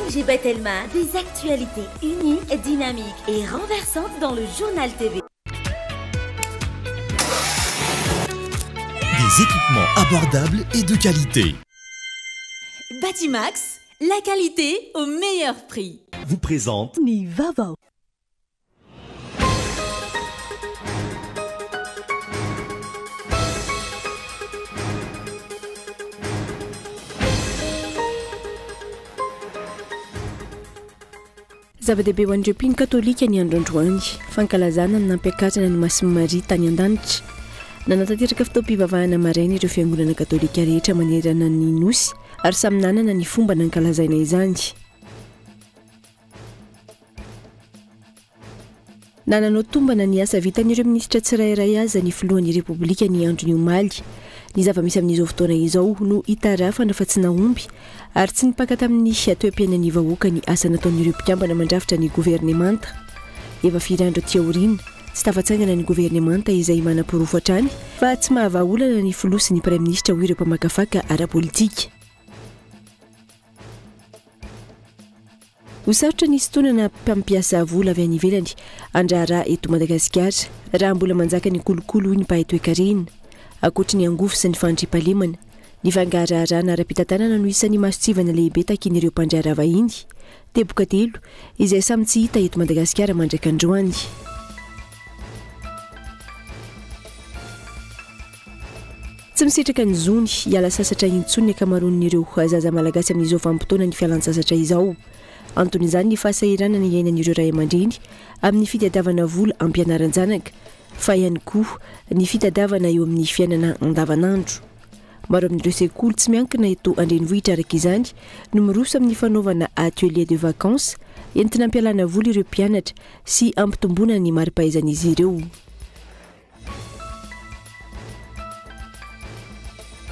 MGB Telma, des actualités uniques, dynamiques et renversantes dans le journal TV. Des équipements abordables et de qualité. Batimax, la qualité au meilleur prix. Vous présente Nivava. Zava-dehibe ho an'ireo mpino katolika ny androandroany fankalazana ny nampiakarana ny Masin'i Maria tany an-danitra. Nanatanteraka fitaom-pivavahana maraina ireo fiangonana katolika rehetra manerana ny nosy ary samy nanana ny fomba nankalazaina izany. Nananao tombana ny asa vitan'ireo minisitra tsirairay azy ny filohan'ny repoblika ny andro ny omaly. Ny zava-misy amin'izao fotoana izao no hitarafa fa tsy nahomby ary tsy nipaka tamin'ny atoem-piainan'ny vahoaka ny asa nataon'ireo mpikambana mandrafitra ny governemanta. Efa 4 andro aty aoriana tsy tafatsangana ny governemanta izay manam-pirofo hatrany fa tsy mahavaolana ny filosy ny praiminisitra ho ireo mpamakafaka ara-politika. Ho sarotra ny sitonana mpampiasa vola avy any ivelany andrara eto Madagasikara raha mbola manjaka ny kolokolo ny mpahay toe-karena. Akoatra ny angofo sy ny fandriampahalemana, ny fangaraharaana ara-pitantanana no isan'ny masotsivana lehibe takin'ireo mpandrahara vahiny, teboka 3 izay samy tsy hita eto Madagasikara mandraka androany. Tsy misitraka ny zony hiala sasatra intsony ny akamaroan'ireo zaza malagasy amin'izao vanim-potoana ny fialan-tsasatra izao. Anton'izany ny fahasahirana ny iainan'ireo ray aman-dreny amin'ny fitadiavana vola ampianaran-janaka fa ihany koa ny fitadiavana eo amin'ny fiainana andavanandro. Maro amin'ireo sekoly tsy miankina eto Andrenivohitra araka izany no miroso amin'ny fanaovana atelier de vacances entina ampialana vola ireo mpianatra sy ampitomboana ny mari-pahaizan'izy ireo.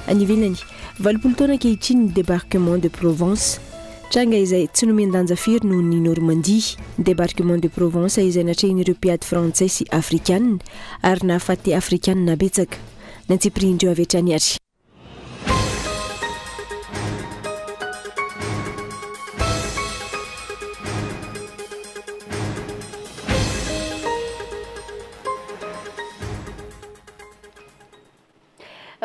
Any ivelany 20 taona ankehitriny ny débarquement de Provence. Tranga izay tsy nomendanja firy noho ny Normandie. Ny débarquement de Provence izay natrehin'ireo mpiady frantsay sy afrikanina ary nahafaty afrikanina betsaka. Nantsiprindreo avy hatrany ary.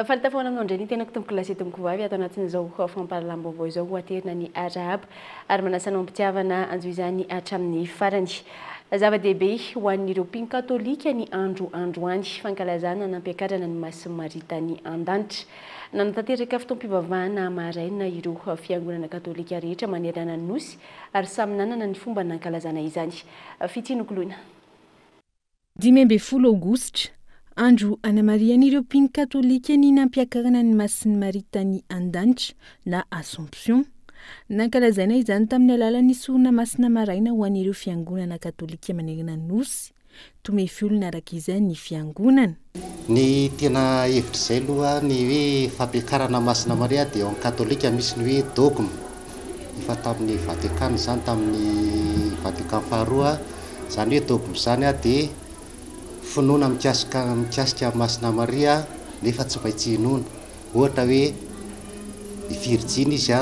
Falitafoana amin'ny andreny tena tomboko lasety mikivavy ato anatin'izao fampahalalam-baovao izao ho aterina ny arahaba ary manasanao mpitiavana anjo izany hatramin'ny farany. Zava-dehibe ho an'ireo mpino katolika ny androany fankalazana nampiakarana ny Masin'i Maria tany an-danitra. Nanatanteraka fitaom-pivavahana maraina ireo fiangonana katolika rehetra manerana ny nosy ary samy nanana ny fomba nankalazana izany. Fitsinokoloina. 10 Aogositra. Andro Ana Maria n'ireo mpino katolika ny nampiakarana ny Masin'i Maria tany an-danitra na Assomption. Nankalazaina izany tamin'ny alalan'ny sorona masina maraina ho an'ireo fiangonana katolika manerana ny nosy. Tome fiolona araka izany ny fiangonana. Ny tena hevitra izay aloha ny hoe fampiakarana Masina Maria dia ao amin'ny katolika misy ny hoe dogme. Efa tamin'ny Vatican izany tamin'ny Vatican faharoa izany hoe dogme izany dia finoana mikasika Masina Maria nefa tsy maintsy hinoana. Ohatra hoe Virginy izy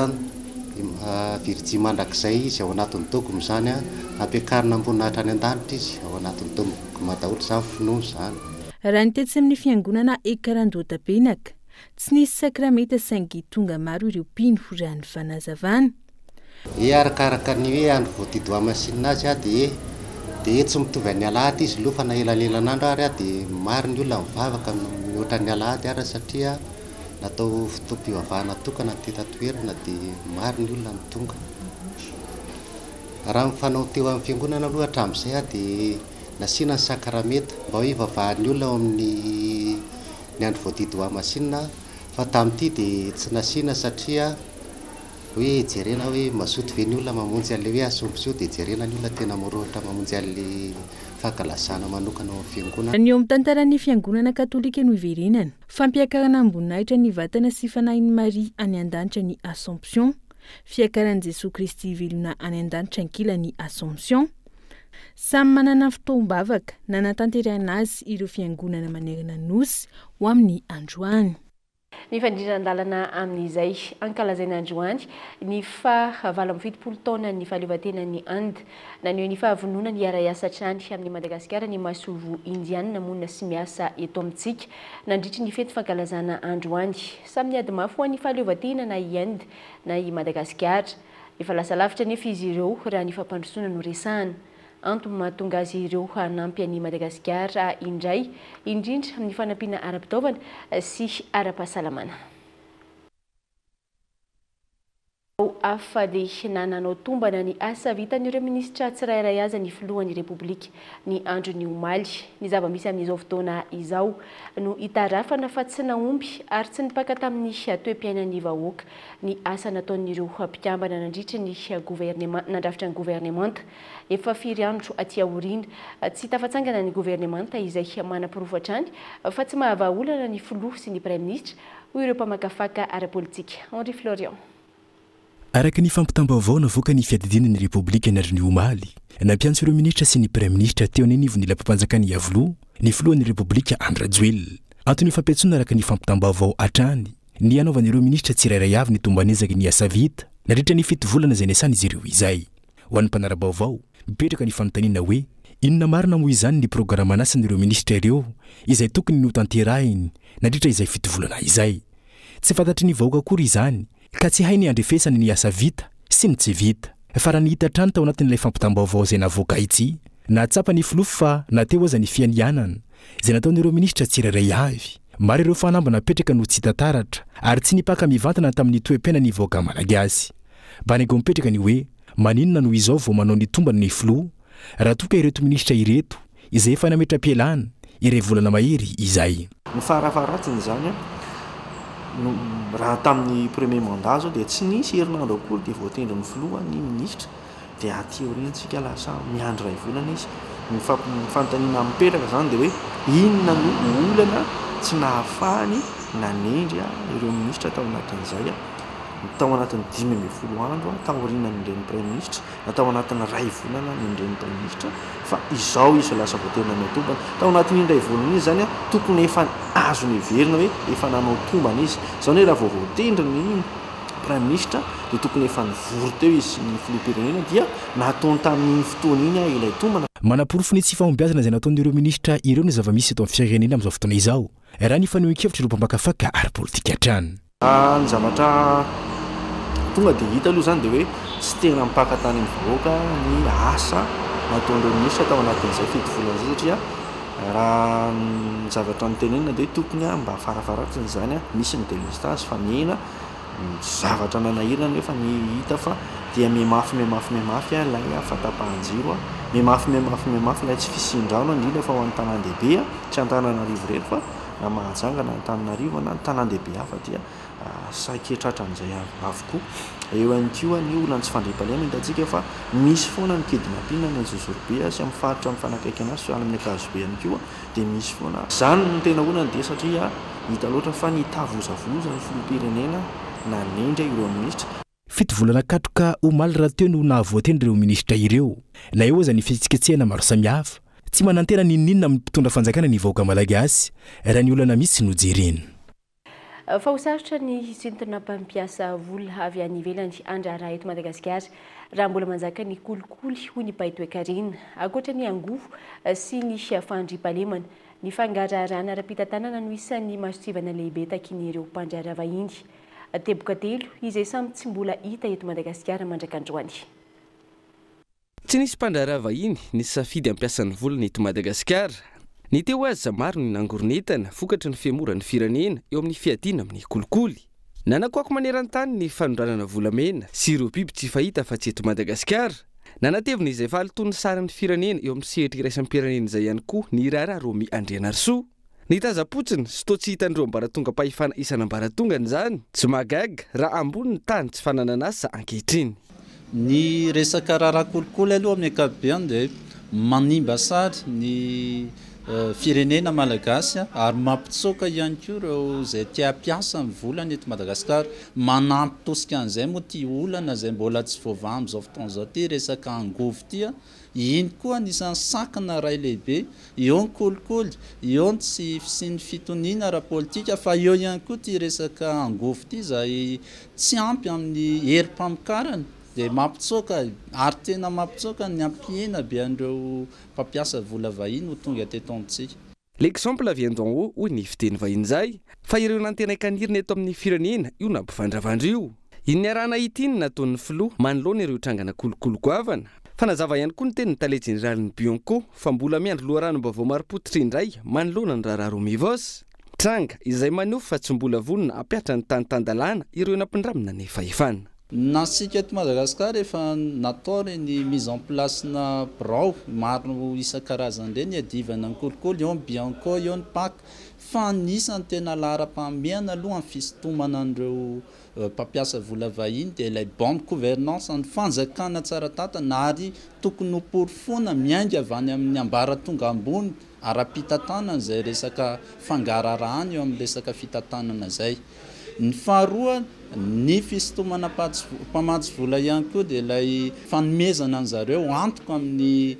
Virginy mandrakizay izy ao anatin'ny dogme izany ampiakarina ambony hatrany an-danitra izy ao anatin'ny dogme daholo izany finoana izany. Raha ny tetsy amin'ny fiangonana Ekarandohatapenaka tsy nisy sakramenta saingy tonga maro ireo mpino raha ny fanazavana. Arakaraka ny hoe andro voatidoha-masinina azy dia tsy mitovy any alahady izy aloha fa na elanelanandro ary dia maro ny olona mivavaka mihoatra ny alahady ary satria natao fitaom-pivavahana tokana tetatoerana dia maro ny olona ny tonga. Raha mifanao teo amin'ny fiangonana aloha hatramin'izay dia nasiana ny sakramenta mba hoe vavahan'ny olona ao amin'ny andro voatidoha-masinina fa tamin'ity dia tsy nasiana satria hoe jerena hoe mazoto ve ny olona mamonjy an'ilay hoe Assomption dia jerena ny olona tena morohatra mamonjy an'ilay fankalazana manokana ao amin'ny fiangonana. Ny eo amin'ny tantaran'ny fiangonana katolika no iverenana fampiakarana ambonahitra ny vatana sy fanahin'i Maria any an-danitra ny Assomption, fiakaran'i Jesosy Kristy velona any an-danitra ankila ny Assomption. Samy manana fotoam-bavaka nanatanterana azy ireo fiangonana manerana nosy ho amin'ny androany. ny fandrinan-dalana amin'izay ankalazaina androany ny fa-27 taona ny fahaleovan-tena ny Inde naneho ny fahavonona ny ara-iasatrany amin'ny Madagasikara ny masovo indiana monina sy miasa eto amintsika nandritry ny fety fankalazana androany samy niady mafy ho an'ny fahaleovan-tena na i Inde na i Madagasikara efa lasa lavitra nefa izy ireo raha ny fampandrosoana no resahana antony mahatonga azy ireo hanampy an'i Madagasikara indray indrindra amin'ny fanampiana ara-pitaovana sy ara-pahasalamana. Afa dia nananao tombana ny asa vitan'ireo minisitra tsirairay azy ny filohan'ny Repoblika ny andro ny omaly ny zava-misy amin'izao fotoana izao no hitarafana fa tsy naomby ary tsy nipaka tamin'ny toe-piainan'ny vahoaka ny asa nataon'ireo mpikambana nandritra ny nandrafitra ny gouvernemanta efa firy andro aty aoriana tsy tafatsangana ny gouvernemanta izay manam-pirofatra any fa tsy mahavaolana ny filoha sy ny prime ministre hoy ireo mpamakafaka ara-politika. Henri Florian. Araka ny fampitam-baovao navoaka ny fiadidinan'ny Repoblika ny andro ny omaly nampiantso ireo ministra sy ny prime ministre teo ny anivon'ilay mpampanjakana Iavoloha ny filohan'ny Repoblika Andry Rajoelina antony fampiantsoana araka ny fampitam-baovao hatrany ny anaovan'ireo ministra tsirairay avy ny tombanezaka ny asa vita nandritra ny 7 volana izay niasana izy ireo izay ho an'ny mpanara-baovao mipetraka ny fanontaniana hoe inona marina moa izany ny programa nasan'ireo ministra ireo izay tokony notanterahiny nandritra izay 7 volana izay tsy fantatry ny vahoaka akory izany ka tsy hay ny andrefesany ny asa vita sy ny tsy vita fa raha nihita trano tao anatin'ilay fampitam-baovao izay navoaka itsy nahatsapa ny filoha fa nateo aza ny fianianana izay nataon'ireo ministra tsirairay avy maro ireo fanamba napetraka no tsy tantaratra ary tsy nipaka mivantana tamin'ny toe-piaina ny vahoaka malagasy banego mipetraka ny hoe maninona no izao vao manao ny tombana ny filoha raha toka ireto ministra ireto izay efa nametra-pialana iray volana mahery izay ny farafaratsiny zany raha tamin'ny premier mandat zao dia tsy nisy herinandro akory dia voatendry ny filoha ny ministra dia aty aoriantsika lasa miandry ray volana izy ny fanontaniana mipetraka zany dia hoe inona no olana tsy nahafahany nanendry ireo ministra tao anatin'izay tao anatin'ny 10 andro tao aorianan'ireny prime ministre natao anatin'ny ray volana nindreny prime ministre fa izao izy lasa voatendry nanao tombana tao anatin'ny ray volana izy zany tokony efa azo niverina hoe efa nanao tombana izy zany hoe raha voatendry ny prime ministre dia tokony efa nivory teo izy ny filoham-pirenena dia nataony tamin'ny fotoana iny ilay tombana manaporofo ny tsy fahombiazana izay nataon'ireo ministra ireo ny zava-misy eto amin'ny firenena amin'izao fotoana izao raha ny fanehoan-kevitra ireo mpamakafaka ara-politika hatrany ny zavatra tonga dia hita aloha zany dia hoe tsy tena mipaka tany amin'ny vahoaka ny asa nataon'ireo ministra tao anatin'izay 7 volana zay satria raha ny zavatra nitenenina dia tokony mba farafaratsiny zany misy ny délestage fa miena zavatra nanahirana nefa ny hita fa dia mihamafy lay fatapahan-jiro mihamafy lay tsy fisindrano indrindra fa ho an'ny tanan-dehibe tsy Antananarivo rery fa na Mahajanga na Antananarivo na tanan-dehibe hafa dia saiketratra'izay avokoa eo ihany koa ny olana tsy fandriam-pahalemana hitantsika fa misy foana ny kidinampina ny Anjozorobe sy amin'ny faritra amin'ny fanakaikana azy amin'ny Akazobe ihany koa dia misy foana zany no tena olana dia satria hita loatra fa ny tavozavoza ny filoham-pirenena nanendry ireo ministra 7 volana katroka omaly raha teo no nahavoatendry ireo ministra ireo na eo aza ny fihetsiketsehana maro samihafa tsy manantena ninninona amin'ny mpitondra fanjakana ny vahoaka malagasy raha ny olana misy no jerena fa hosarotra ny sintina mpampiasa vola avy any ivelany andraraha eto Madagasikara raha mbola manjaka ny kolikoly hoy ny paitoekarina ankoatra ny angovo sy ny fandriam-pahalemana ny fangararana ara-pitantanana no isan'ny masosivana lehibe takin'ireo mpandrara vahiny teboka telo izay samy tsy mbola hita eto Madagasikara mandrakandroany. Tsy nisy mpandrara vahiny nisy safidy ampiasan'ny volana eto Madagasikara. Ny teo azy maro ny nangoronetana vokatry ny fiamoran'ny firenena eo amin'ny fiadiana amin'ny kolikoly. Nanakoako maneran-tany ny fanondranana volamena sy ireo biby tsy fahita fa tsy eto Madagasikara. Nanatevina izay fahalotony saran'ny firenena eo amin'ny sehatra iraisam-pirenena izay ihany koa ny Rara Romy Andrianarsoa. Ny tazapotsiny sy toa tsy hitandreo ambaratonga pahefana isan'ambaratongany zany tsy magaga raha ambony ny tany tsy fananana asa ankehitriny. Ny resaka rara kolikoly aloha amin'ny ankapobeny dia manimba sary ny firenena malagasy ary mampitsoaka ihany koa ireo zay tia piasa ny volana eto Madagasikara manampy tosika an'izay moa ty olana zay mbola tsy voava amin'izao fotoana izao ty resaka angovo tia iny koa anisan'ny sakana ray lehibe eo ny kolikoly eo sy ny fitoniana ara-politika fa eo ihany koa ty resaka angovo ty zay tsy ampy amin'ny herim-pamokarana dia mampitsoaka ary tena mampitsoaka ny ampiena be an'ireo mpampiasa vola vahiny ho tonga teto amintsika. L'exemple vient d'en haut hoy ny fiteny vahiny zay fa ireo nantenaikanirina eto amin'ny firenena io nampivandravandrio iny arana itiny nataon'ny filoha manoloana ireo trangana kolokolo-goavana fa nazava ihany koa ny teny ny tale jeneralin'ny Bianco fa mbola miandry loharanom-baovao marim-potitra indray manoloana ny raharaha Romivos tranga izay maneho fa tsy mbola vonona ampiatra ny tany-tandalàna ireo nampindramina nefa efana. Nasika eto Madagasikara efa natao reny mise en place na birao maro isan-karazany reny adivana ny kolikoly eo ny Bianco eo ny PAC fa anisany tena lahara-pahamehana aloha amin'ny fisintomana an'ireo mpampiasa vola vahiny dia ilay bonne gouvernance ny fanjakana tsara tatana ary tokony ho porofona miainga avy any amin'ny ambaratonga ambony ara-pitantanana izay resaka fangararahany eo amin'ny resaka fitantanana izay. Ny faharoa ny fisintomana mpamatsy vola ihany koa dia ilay fanomezana an'zareo antoka amin'ny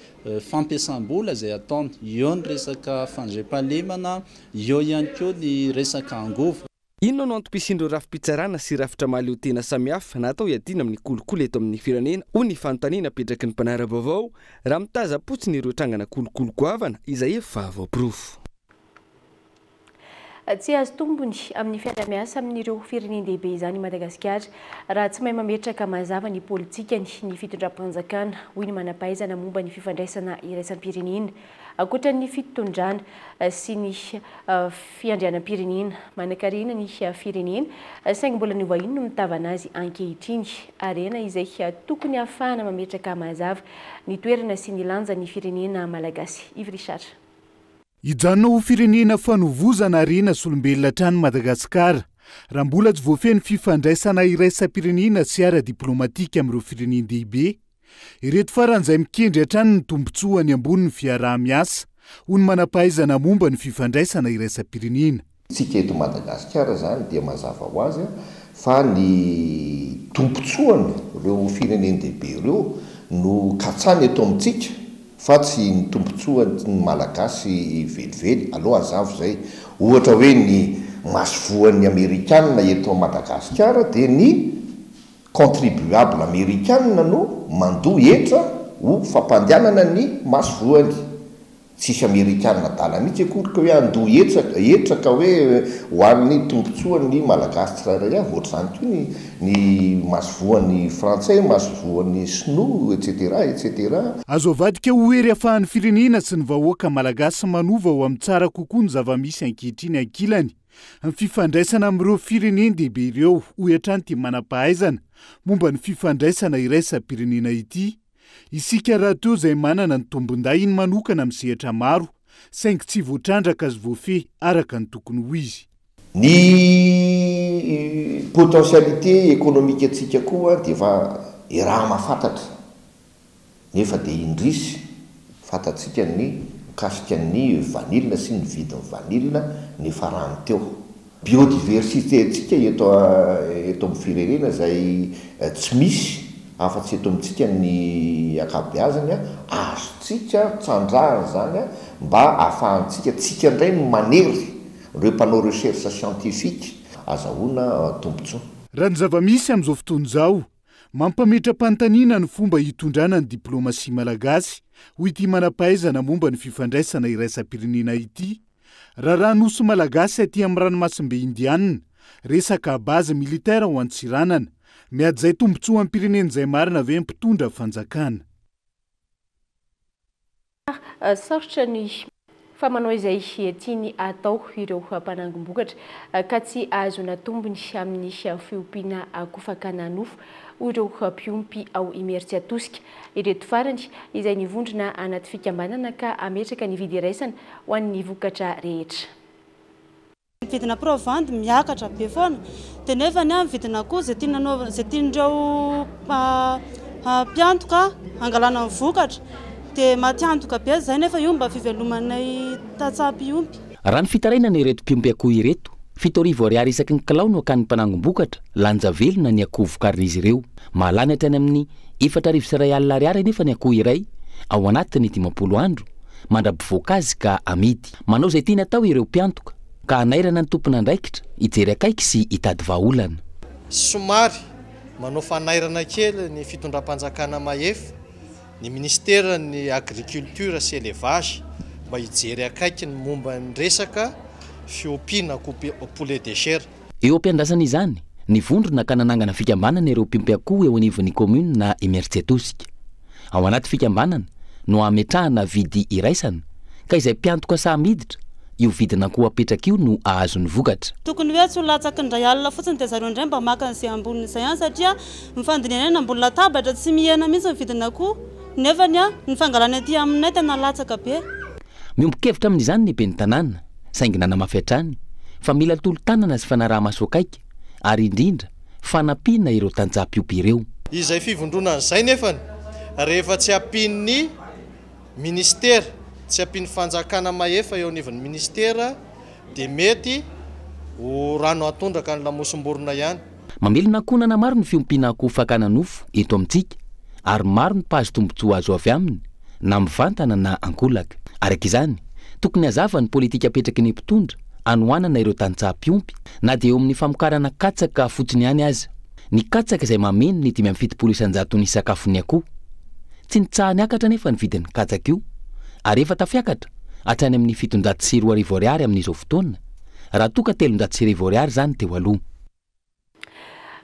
fampiasam-bola izay ataony eo ny resaka fandriampahalemana eo ihany koa ny resaka angovo. Inona no antom-pisian'ireo rafi-pitsarana sy rafitra mahaleo tena samihafa natao hiadiana amin'ny kolikoly eto amin'ny firenena hoy ny fanontaniana apetraky ny mpanara-baovao raha mitaza-potsiny ireo trangana kolokolo-goavana izay efa voapirofo. Tsy azo tombony amin'ny fiara-miasa amin'ireo firenena-dehibe izany Madagasikara raha tsy mahay mametraka mazava ny politikany ny fitondram-panjakana hoy ny manam-pahaizana momba ny fifandraisana iraisam-pirenena ankoatra ny fitondrana sy ny fiandrianam-pirenena manan-karena ny firenena saingy mbola ny vahiny no mitavana azy ankehitriny arena izay tokony ahafahana mametraka mazava ny toerana sy ny lanja ny firenena malagasy. Yves Richard. Ijanona ho firenena fanovozana arena solombelona hatrany Madagasikara raha mbola tsy voafeny fifandraisana iraisam-pirenena sy ara-diplomatika amin'ireo firenena-dehibe ireto faran'izay mikendry hatrany ny tombotsoany ambonin'ny fiaraha-miasa hoy ny manam-pahaizana momba ny fifandraisana iraisam-pirenena. Tsika eto Madagasikara zany dia mazava ho azy fa ny tombotsoany ireo firenena-dehibe ireo no katsany eto amintsika fa tsy ny tombotsoany ny malagasy velively aloha azavo zay ohatra hoe ny masovoan'ny Amerikanina eto Madagasikara dia ny contribuable Amerikanina no mandoa hetra ho fampandehanana ny masovoany tsisy Amerikanina dala mihitsy akory ka hoe andoa hetra ka hoe hoan'ny tombotsoan'ny malagasy tsirairay avy ohatra zany koa ny masovoan'ny frantsay masovoan'ny sinoa etc. Azo avadika ho hery ahafahan'ny firenena sy ny vahoaka malagasy manova ho amin'ny tsara kokoa ny zava-misy ankehitriny ankilany ny fifandraisana amin'ireo firenena-dehibe ireo hoy hatrany ty manam-pahaizana momba ny fifandraisana iraisam-pirenena ity. Isika raha teo izay manana ny tombonday iny manokana amin'ny sehatra maro saingy tsy voatrandraka azy voafehy araka ny tokony ho izy. Ny potentialité économique antsika koa dia efa raha mahafantatra nefa dia indrisy fantatsika ny mikasika ny vanilina sy ny vidin'ny vanilina ny farany teo. Biodiversité antsika eto amin'ny firenena izay tsy misy afa-tsy eto amintsika ny akabeazany azotsika tsandrahana zany mba ahafahantsika tsika indray ny manery ireo mpanao recherche scientifique azahoana tombotsoa. Raha ny zava-misy amin'izao fotoana izao mampametra-panontaniana ny fomba hitondrana ny diplomasia malagasy hoy ity manam-pahaizana momba ny fifandraisana iraisam-pirenena ity. Raha nosy malagasy aty amin'ny ranomasimbe indianina resaka bazy militaire ho antsiranana miady zay tombotsoa amin'ny pirenena izay marina ve mpitondra fanjakana. Sarotra ny famanao izay tiany atao ireo mpanangom-bokatra ka tsy azona tombony amin'ny fiompiana akofakana nofo ireo mpiompy ao Imertsy atosika ireto farany izay nivondrona anaty fikambanana ka ametraka ny vidy iraisana ho an'ny vokatra rehetra. Vidina provandy miakatra be foana dia nefa ny amin'ny vidina koa izay tian'ireo mpiantoka angalana ny vokatra dia matiantoka be izay nefa io mba fivelomanay tatsapy iompy. Raha ny fitarainana ireto mpiompy akoho ireto, 7 ariary isaky ny kilao no akany mpanangom-bokatra, lanja velona ny akoho vokarin'izy ireo. Mahalany hatrany amin'ny 4,2 ariary nefa ny akoho iray ao anatiny 10 andro, mandrabivoaka azy ka amidy. Manao izay tiana atao ireo mpiantoka, ka anairana ny tompona andraikitra hijery akaiky sy hitady vahaolana. Somary manao fanairana kely ny fitondram-panjakana Mahefa, ny ministera ny agriculture sy élevage mba hijery akaiky ny momba ny resaka fiompiana poulet de chair. Eo ampiandrasana izany, ny vondrona ka nanangana fikambanana ireo mpiompy akoho eo anivon'ny commune na Emertsetosika. Ao anaty fikambanana no ametrahana vidy iraisana, ka izay mpiantoka sa miditra, io vidina akoho apetraka io no ahazony vokatra. Tokony hoe tsy ho latsaky ndray alina fotsiny dia zareo indray mba maka an'izay ambonin'izay ihany satria mifandiniana ambony latabatra tsy mihena mihitsy ny vidina akoho, nefa ny fangalana aty aminay tena latsaka be. Miombon-kevitra amin'izany ny ben'ny tanàna, saingy nanamafy hatrany, fa mila tolo-tanana sy fanaraha-masoakaika, ary indrindra fanampiana ireo tanjaham-piompy ireo. Izay fivondrona an'izay nefany, rehefa tsy ampian'ny ministera, tsy ampian'ny fanjakana Mahefa eo anivon'ny ministera, dia mety ho rano atondraka ny lamosom-borona ihany. Mamelona ankonana maro ny fiompiana akoho fakana nofo eto amintsika, ary maro ny pazy tombotsoa azo avy aminy, na mivantana na ankolaka. Araka izany, tokony hazava ny politika apetraky ny mpitondra anohanana ireo tanjaham-piompy, na dia eo amin'ny famokarana katsaka fotsiny ihany aza. Ny katsaka izay mameno ny 570 ny sakafon'ny akoho. Tsy nitsahany akatra nefa ny vidin'ny katsaka io, ary efa tafiakatra hatrany amin'ny 720 ariary amin'izao fotoana, raha toka 320 ariary zany teo aloha.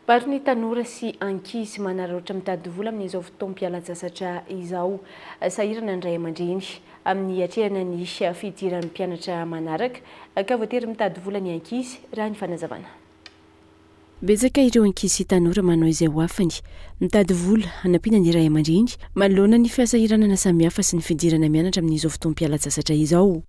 Maro ny tanora sy ankizy manararaotra mitady vola amin'izao fotoam-pialan-tsasatra izao, sahirana ny ray aman-dreny amin'ny atrehana ny fidiran'ny mpianatra manaraka, ka voatery mitady vola ny ankizy raha ny fanazavana. Betsaka ireo ankizy sy tanora manao izay ho afany mitady vola hanampiana ny ray aman-dreny manoloana ny fiasahiranana samihafa sy ny fidirana mianatra amin'izao fotoam-pialan-tsasatra izao.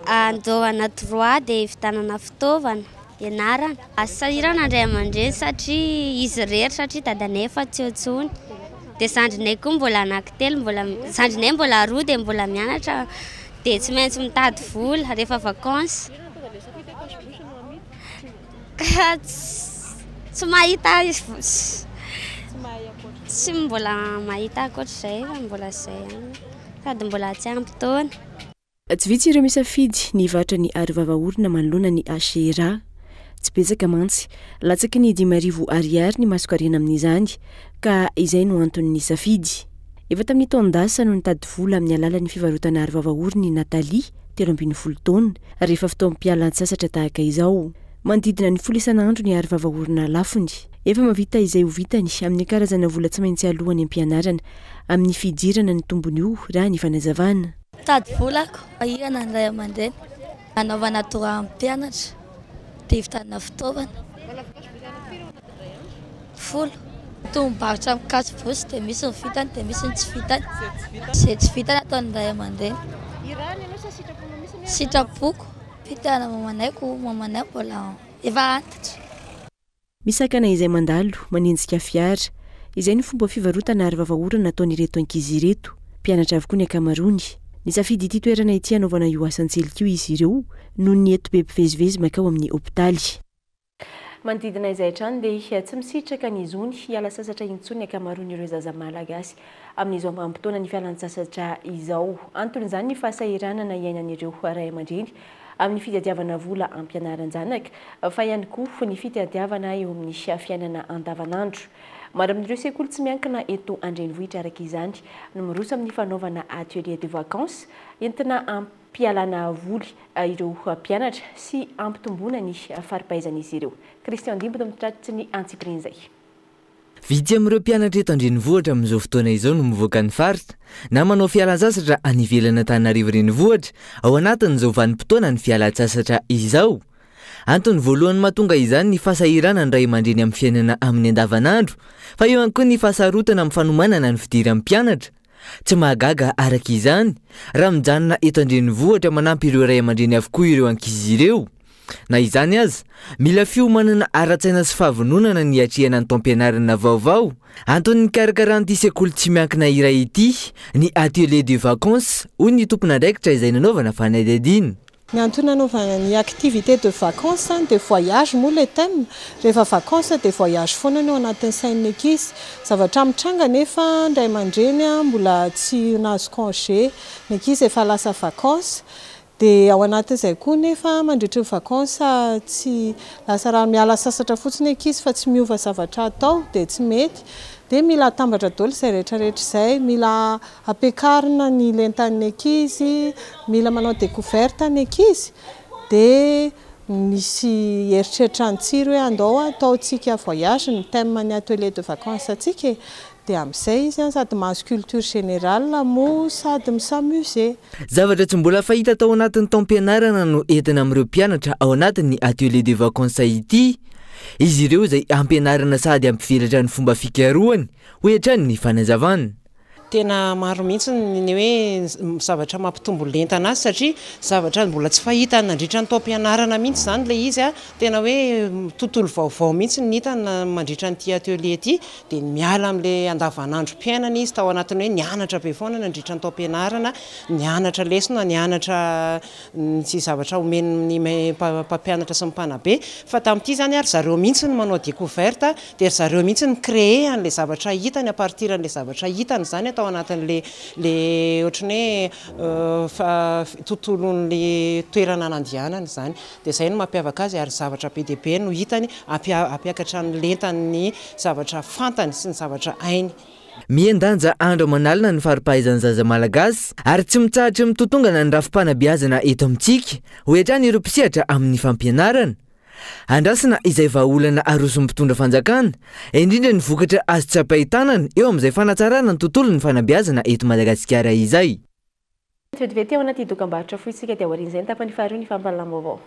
Andohana droit dia vitanana fitaovana ianarana. Sahirana ndray aman-dreny satria izy rehetra satria dadanay efa tsiotsony, dia zandrinay koa mbola anankitelo, zandrinay mbola 2 dia mbola mianatra, dia tsy maintsy mitady vola rehefa vacances. Tsy mahita izy, tsy mbola mahita akoatr'izay, mbola izay ihany, sady mbola tsy ampy taona. Tsy vitsy ireo misafidy ny vatra ny arovava-orona manoloana ny Ashera. Tsy betsaka mantsy, latsaky ny 5,000 ariary ny masokarena amin'izany, ka izay no antony safidy. Efa tamin'ny taon-dasa no nitady vola amin'ny alalan'ny fivarotana arovava-orona ny Natalia, 13 taona, rehefa fotoam-pialan-tsasatra tahaka izao. Manodidina ny 10 isan'andro ny arovava-orona lafony. Efa mavita izay ho vitany amin'ny karazana vola tsy maintsy alohany ampianarana, amin'ny fidirana ny tombony io raha ny fanazavana. Mitady volako, ahirana ny ray aman-dreny, anaovana droit ampianatra, dia vitanana fitaovana. 10 tombarotra amin'ny kasibosy dia misy ny vitany dia misy ny tsy vitany. Izay tsy vitany ataon'ny ray aman-dreny. Sitrapoko, vitana mamanay mbola efa antitra. Misakana izay mandalo manenjika fiara, izay ny fomba fivarotana arovava-orona nataon'ireto ankizy ireto, mpianatra avokoa ny akamaroany. Ny safidy ity toerana ity anaovana io asan-tselika io izy ireo noho ny eto be mpivezivezy makao amin'ny hopitaly. Manodidina izay hatrany dia tsy misitraka ny zony hiala sasatra intsony akamaroany ireo zaza malagasy amin'izao mampitoana ny fialan-tsasatra izao. Anton'izany ny fahasahiranana iainan'ireo ray aman-dreny amin'ny fitadiavana vola ampianaran-janaka, fa ihany koa ny fitadiavana eo amin'ny fiainana andavanandro. Maro amin'ireo sekoly tsy miankina eto Andrenivohitra araka izany no miroso amin'ny fanaovana atelier de vacances entina ampialana voly ireo mpianatra sy ampitomboana ny faripaizan'izy ireo. Christian Dimbo mitratritsy ny antsipirin'izay. Vitsy amin'ireo mpianatra eto Andrenivohitra amin'izao fotoana izao no mivoaka ny faritra na manao fialan-tsasatra any ivelana Antananarivo renivohitra ao anatin'izao vanim-potoana ny fialan-tsasatra izao. Antony voalohany mahatonga izany ny fasahirana ny ray aman-dreny amin'ny fiainana amin'ny andavanandro, fa eo ihany koa ny fahasarotana amin'ny fanomanana ny fidiran'ny mpianatra. Tsy mahagaga araka izany raha mijanona eto Andrenivohitra manampy ireo ray aman-dreny avokoa ireo ankizy ireo. Na izany azy mila fiomanana ara-tsaina sy fahavononana ny atrehana ny taom-pianarana vaovao antony ny karakaran'ity sekoly tsy miankina iray ity ny atelier de vacances hoy ny tompona ndraikitra izay nanaovana fanadihadiana. Ny antony nanaovana ny activité de vacances de voyage moa le thème. Rehefa vacances de voyage foana no anatin'ny sain'ny ankizy. Zavatra mitranga nefa ndray aman-dreny mbola tsy nahazo congé, ny ankizy efa lasa vacances. Dia ao anatin'izay koa nefa mandritry ny vacances tsy lasa raha miala sasatra fotsiny ankizy fa tsy miova zavatra atao dia tsy mety. Dia mila atambatra daholo izay rehetrarehetra izay, mila ampiakarina ny lentan'ny ankizy, mila manao découverte ny ankizy. Dia misy eritreritra an-tsiro hoe andao ataontsika voyage ny thème ny atelier de vacances atsika. Dia amin'izay izy sady mahazo culture générale moa sady misamusé. Zavatra tsy mbola fahita tao anatin'ny taom-pianarana no entina amin'ireo mpianatra ao anatin'ny atelier de vacances ity. Izy ireo izay ampianarana sady ampivelatra ny fomba fikarohany ho hatrany ny fanazavana. Tena maro mihitsy ny hoe zavatra mampitombo lentana azy satria zavatra mbola tsy fahita nandritra ny taom-pianarana mihitsy zany le izy tena hoe tontolo vaovao mihitsy ny hitana mandritra nyty atelier ity dia miala amin'le andavanandro mpiainana izy tao anatiny hoe nianatra be foana nandritra ny taom-pianarana, nianatra lesona, nianatra sy zavatra omen'ny mpampianatra sy ny mpanabe fa tamin'ity zany ary zareo mihitsy ny manao découverte dia zareo mihitsy ny créer an'le zavatra hitany a partir an'le zavatra hitany zany ao anatin'le ohatrany hoe tontolon'le toerana nandianany zany dia izay no mampiavaka azy ary zavatra be dia be no hitany ampiakatra ny lentany zavatra fantany sy ny zavatra hainy. Miendanja andro manalina ny faripahaizan'ny zaza malagasy ary tsy mitsahatra mitotongana ny rafim-panabeazana eto amintsika ho hatrany ireo mpisehatra amin'ny fampianarana. Andrasana izay vahaolana aroso mpitondra fanjakana indrindra ny vokatra azo tsapahitanana eo amin'izay fanatsarana ny tontolo ny fanabeazana eto Madagasikara izay. Vetivety ao anaty dokam-barotra fohy isika dia aorian'izay ny tapany faharoa ny fampahalalam-baovao.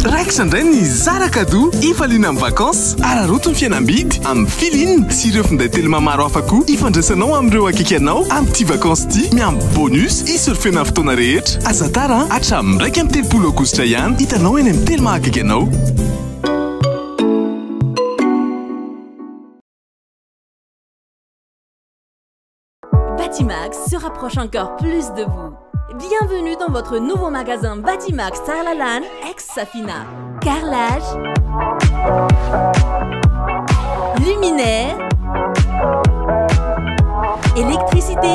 Raiksa indray ny Zara Cadeau ifaliana amin'ny vacances araroto ny fianambidy amin'ny filine sy ireo finday tellement maro hafa koa ifandraisanao amin'ireo akaiky anao amin'ity vacances ity miampy bonus isurfena fotoana rehetra aza tara hatramin'ny 1 amin'ny 30 aogositra ihany hitanao eny amin'ny tellement akaiky anao. Batimax se rapproche encore plus de vous. Bienvenue dans votre nouveau magasin Batimax Tarlalan, ex-Safina. Carrelage, luminaire, électricité,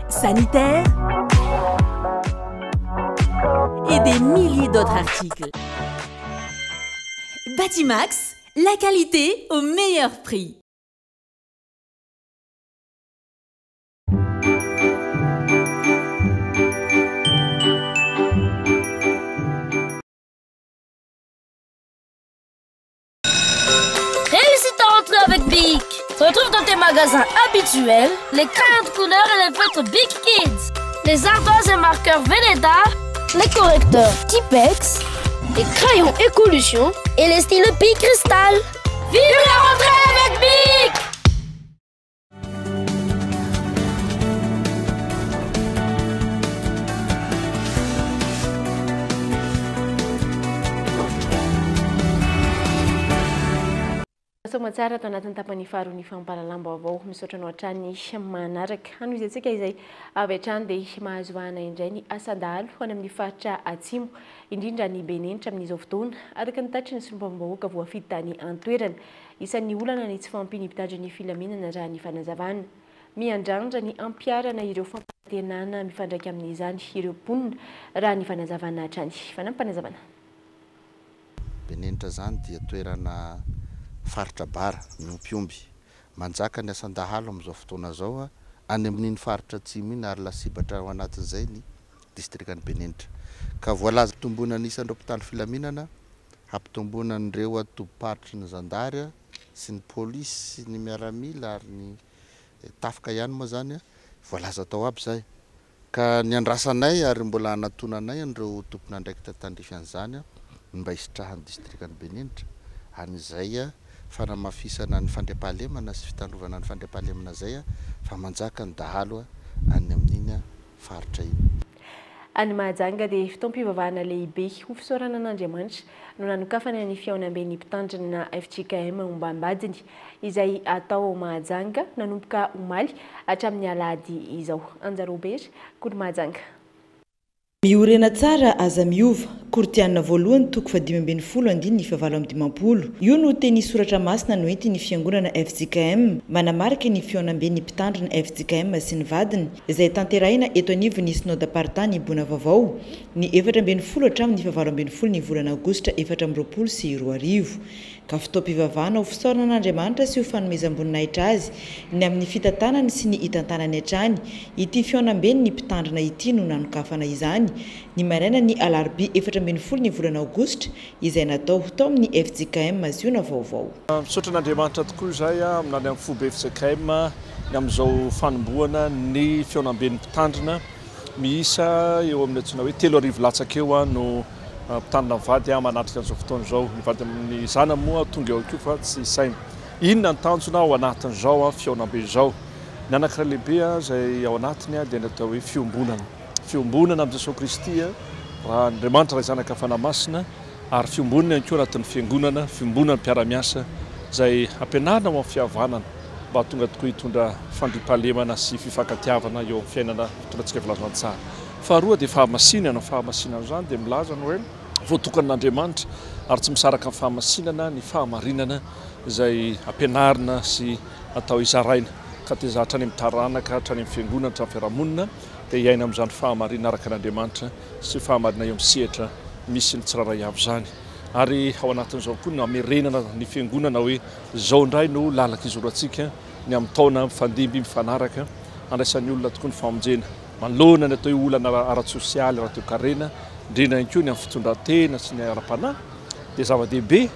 sanitaire et des milliers d'autres articles. Batimax, la qualité au meilleur prix. Avec Bic. Retrouve dans tes magasins habituels les crayons de couleur et les feutres Bic Kids, les ardoises et marqueurs Velleda, les correcteurs Tipex, les crayons Écolution et les stylos Bic Cristal. Vive la rentrée avec Bic! Tsara atao anatin'ny tapany faharoa ny fampahalalam-baovao misaotra anao hatrany manaraka hanozy antsika izay avy hatrany dia mahazo vahana indray ny asadalo ho any amin'ny faritra atsimo indrindra ny benenitra amin'izao fotoana araka ny tatry ny sombam-bahoaka voafidy tany antoerana isan'ny olana ny tsy fampiny mpitandro ny filaminana raha ny fanazavana miandrandra ny ampiarana ireo fampantenana mifandraika amin'izany ireo mponina raha ny fanazavana hatrany fanampanazavana. Benenitra zany dia toerana faritra bara miompiompy manjaka ny asan-dahalo amin'izao fotoana zao any amin'iny faritra atsimo iny ary lasibatra ao anatin'izay ny distrikany Benenitra ka voalaza tomboana anisan'ireo mpitandro filaminana hampitomboana an'ireo atoboparitry ny zandary sy ny polisy sy ny miaramila ary ny tafika ihany moa zany voalaza tao aby zay ka ny andrasanay ary mbola anatonanay an'ireo tompona ndraiky tatandrify an'izany mba isitrahany distrikany Beninitra an'izay fanamafisana ny fandriampahalemana sy fitandrovana ny fandriampahalemana zay fa manjaka ny dahalo any amin'iny faritra iny. Any Mahajanga dia fitaom-pivavahana lehibe ho fisaorana an'Andriamanitra no nanokafana ny fihaonam-ben'ny mpitandrina FJKM Ombambadiny izay atao Mahajanga nanomboka omaly hatramin'ny alahady izao. Anja Robert, Kody Mahajanga. Miorena tsara aza miova kortiana voalohany toko fa 520 io no teny soratra masina no enti ny fiangonana FJKM manamarika ny fihaonam-ben'ny mpitandrina FJKM sy ny vadiny izay tanterahina eto anivon'ny synode partany Bona Vaovao ny 17 hatramin'ny 18 ny volana Aogositra 2024 sy 2025 ka fitaom-pivavahana ho fisaorana an'Andriamanitra sy ho fanomezam-boninahitra azy ny amin'ny fitantanany sy ny hitantanany hatrany ity fihaonam-ben'ny ny mpitandrina ity no nanokafana izany ny maraina ny alarobia 17 ny volana Aogositra izay natao tao amin'ny FJKM Ziona Vaovao. Misaotra an'Andriamanitra tokoa izay aminany amin'ny foba FJKM ny amin'izao fanombohana ny fihaonam-ben'ny mpitandrina miisa eo amin'ny antsoina hoe 3 arivo latsaka eo no mpitandrina vady manatrika an'izao fotoana izao ny vady amin'ny zana moa tonga eo akeo fa tsy saina inona ny tanjona ao anatin'izao fihaonam-be izao ny anankiray lehibe izay ao anatiny dia ny atao hoe fiombonana amin'i Jesosy Kristy raha Andriamanitra ray zanaka fanamasina ary fiombonana ihany koa anatin'ny fiangonana fiombonana mpiara-miasa izay ampianarina ao amin'ny fihavanana mba tonga tokoa hitondra fandriampahalemana sy fifankatiavana eo amin'ny fiainana hitondratsika vilazona tsara. Faharoa dia fahamasinana izany dia milaza hoe voatokan'Andriamanitra ary tsy misaraka amin'ny fahamasinana ny fahamarinana izay ampianarina sy atao izaraina ka te zatra any amin'ny taranaka hatrany amin'ny fiangonana hatrany fiarahamonina dia iaina amin'izany fahamarinana araka an'Andriamanitra sy fahamarinana eo amin'ny sehatra misy ny tsiraray avy izany ary ao anatin'izao koa ny amerenana ny fiangonana hoe izao indray no lalaka izorantsika ny amin'ny taona mifandimby mifanaraka andraisan'ny olona tokoa ny famonjena manoloana ny atao hoe olana ara-tsosialy ara-toe-karena indrindra ihany koa ny amin'ny fitondran-tena sy ny ara-panahy dia zava-dehibe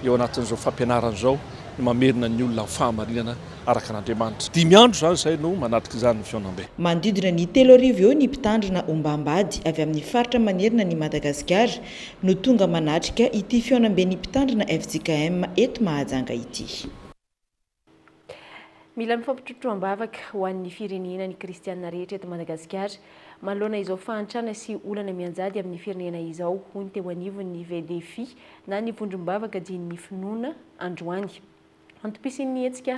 eo anatin'izao fampianarana izao ny mamerina ny olona fahamarinana araka an'Andriamanitra. 5 andro zany izay no manatrika izany ny fihaonam-be. Manodidina ny 3 arivo eo ny mpitandrina Ombambady avy amin'ny faritra manerina ny Madagasikara no tonga manatrika ity fihaonam-ben'ny mpitandrina FJKM eto Mahajanga ity. Mila mifampitrotroam-bavaka ho an'ny firenena ny kristianina rehetra eto Madagasikara manoloana izao fahantrana sy olana mianjady amin'ny firenena izao ho ny teo anivon'ny VDFI na ny vondrom-bavaka dian'ny finoana androany. Antopisin'ny hetsika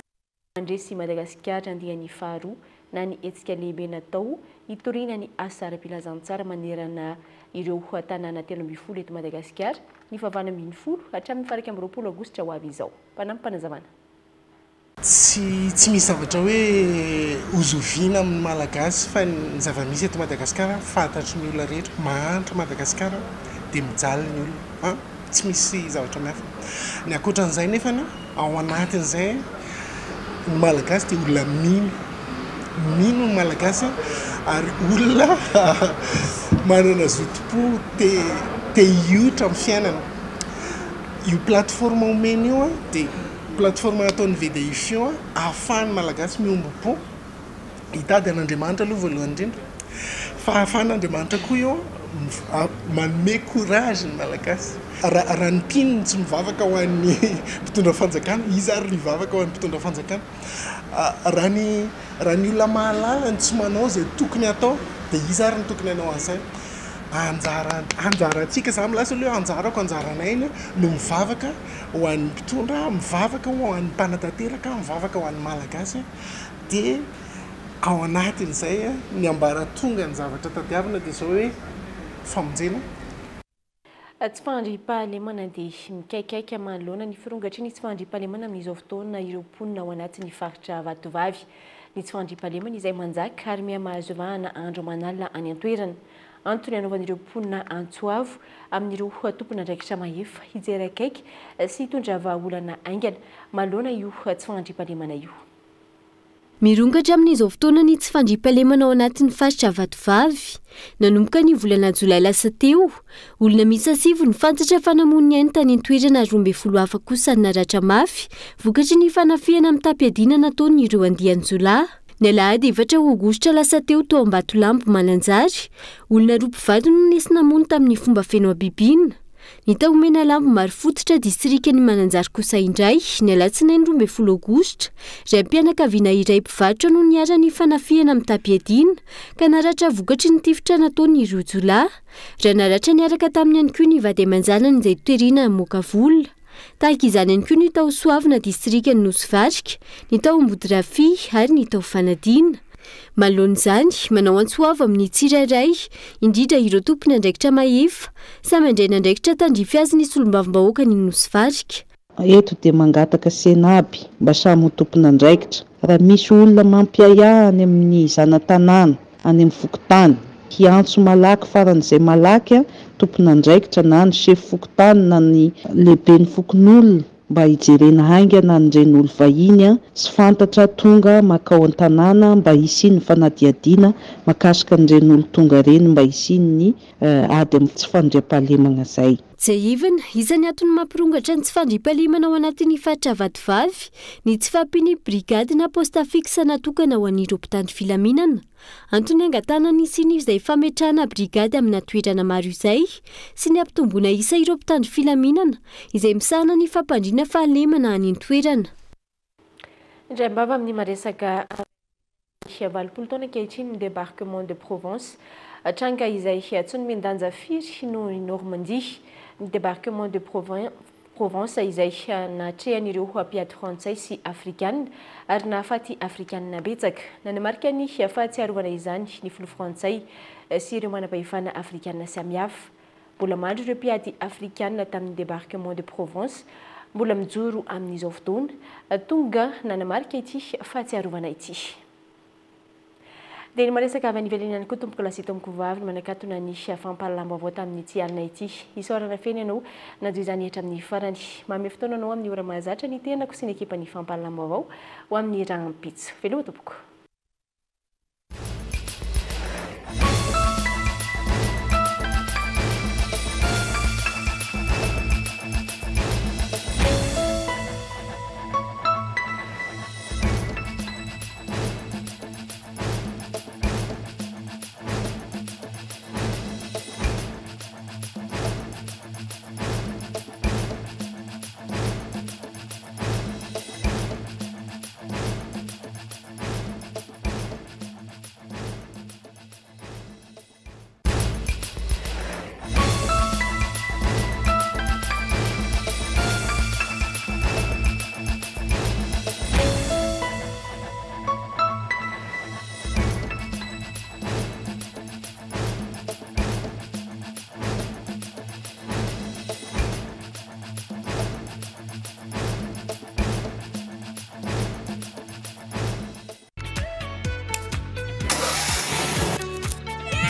andresy Madagasikara andihan'ny faharoa na ny hetsika lehibe natao hitoriana ny asa ara-pilazantsara manerana ireo tanàna 13 eto Madagasikara ny favana 20 hatramin'ny faraka 20 Aogositra ho avy izao. Panampanazavana. Tsy misy zavatra hoe ozoviana amin'ny malagasy fa ny zava-misy eto Madagasikara fantatry ny olona rehetra mahantra Madagasikara dia mijaly ny olona tsy misy zavatra mihafa ny ankoatran'izay nefana ao anatin'izay ny malagasy dia olona mino ny malagasy ary olona manana zotom-po te hiotra amin'ny fiainana io plateforme omeny io dia plateforme nataon'ny VDFI ahafahany malagasy miombo-po hitady an'Andriamanitra aloha voalohany indrindra fa ahafahan'Andriamanitra koa io manome courage ny malagasy raha ny tininy tsy mivavaka ho an'ny mpitondra fanjakana izy ary mivavaka ho an'ny mpitondra fanjakana raha ny olona mahalala ny tsy manao izay tokony atao dia izy ary ny tokony hanao an'izay anjarantsika za milasa aloha anjarako anjaranay no mivavaka ho an'ny mpitondra mivavaka ho an'ny mpanatanteraka mivavaka ho an'ny malagasy dia ao anatin'izay ny ambaratonga ny zavatra tadiavina dia zao hoe famonjena. Tsy fandriampahalemana dia mikaikaika manoloana ny firongatry ny tsy fandriampahalemana amin'izao fotoana ireo mponina ao anatin'ny faritra Vatovavy. Ny tsy fandriampahalemana izay manjaka ary miamahazo vahana andro manalina any an-toerana. Antony anaovan'ireo mponina Antsoavo amin'ireo tompona andraikitra mahefa hijery akaiky sy hitondra vahaolana aingana manoloana io tsy fandriampahalemana io. Mirongatra amin'izao fotoana ny tsy fandriampahalemana ao anatin'ny faritra Vatovavy. Nanomboka ny volana Jolay lasa teo, olona miisa 7 ny fantatra fanamon'ny ainy tany an-toerana 12 hafa kosa naratra mafy vokatry ny fanafiana amin'ny tampiadina nataony ireo andiany Jolay. Ny alahady 4 Aogositra lasa teo Ambatolampy Mananjary, olona roa mpivady no nesy namono tamin'ny fomba feno abibina. Ny tao omena lambo maro fototra distrika ny Mananjary kosa indray ny alatsinainy 12 aogositra izay mpianakaviana iray mpivarotra no niara ny fanafihana amin'ny tapiadina ka naratra vokatry ny tifitra nataony ireo jolahy raha naratra niaraka taminy ihany koa ny vady aman-janany izay toerina moka vola. Tahaka izany ihany koa ny tao Soavina distrika ny Nosy-Vatrika, ny tao Ambodirafi ary ny tao Fanadina. Manoloana izany manao antsoava amin'ny tsirairay indrindra ireo tompony andraikitra mahefa samy andraina andraikitra tandrify azy ny solombavim-bahoaka ny Nosy-Vatrika. Eto dia mangataka senaby mba samy ho tompony andraikitra. Raha misy olona mampiaya any amin'ny zana-tanàna any amin'ny fokotany hiantso malaky faran'izay malaky tompony andraikitra na ny sefy fokotany na ny lehibe ny fokon'olona mba hijerena haingana n'ireny olo vahiny sy fantatra tonga makao an-tanàna mba hisiny ny fanadiadiana makasika n'ireny olo tonga reny mba hisiny ny ady amin'ny tsy fandriam-pahalemana izay. Jeivana isan'ny antony mampirongatra ny tsy fandriam-pahalemana ao anatin'ny faritra Vatovavy ny tsy fampiany brigady na posta fixe natokana ho an'ireo mpitandro filaminana. Antony angatana ny siny izay fametrahana brigady amina toerana maro izay sy ny ampitomboana isa ireo mpitandro filaminana izay misahana ny fampandriana fahalemana any an-toerana. Indray mbava amin'ny maresaka 20 taona ankehitriny ny débarquement de Provence tranga izay atsony mindanja firy no Normandie ny débarquement de Provence izay natrehan'ireo mpiady frantsay sy afrikanina ary nahafaty afrikanina betsaka nanamarika ny fahatsiarovana izany ny filoha frantsay sy ireo manam-pahefana afrikanina samihafa. Mbola mandro ireo mpiady afrikanina tamin'ny débarquement de Provence mbola mijoro amin'izao fotoana tonga nanamarika ity fahatsiarovana ity. Dia ny maresaka avy any ivelany ihany koa tompoko lasy tompoko vavy manakatona ny fampahalamba-baovao tamin'ity alina ity. Isaorana feny ianao nadio izany ehatra amin'ny farany. Mamy fotoana anao amin'ny ora mahazatra ny tenako sy ny ekipa ny fampahalamba-baovao ho amin'ny raha ampitso. Veloma tompoko.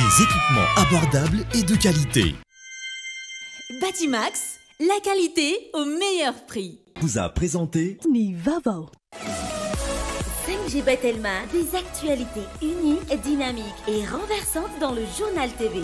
Des équipements abordables et de qualité. Batimax, la qualité au meilleur prix. Vous a présenté Nivavo. 5G Batelma, des actualités uniques, dynamiques et renversantes dans le journal TV.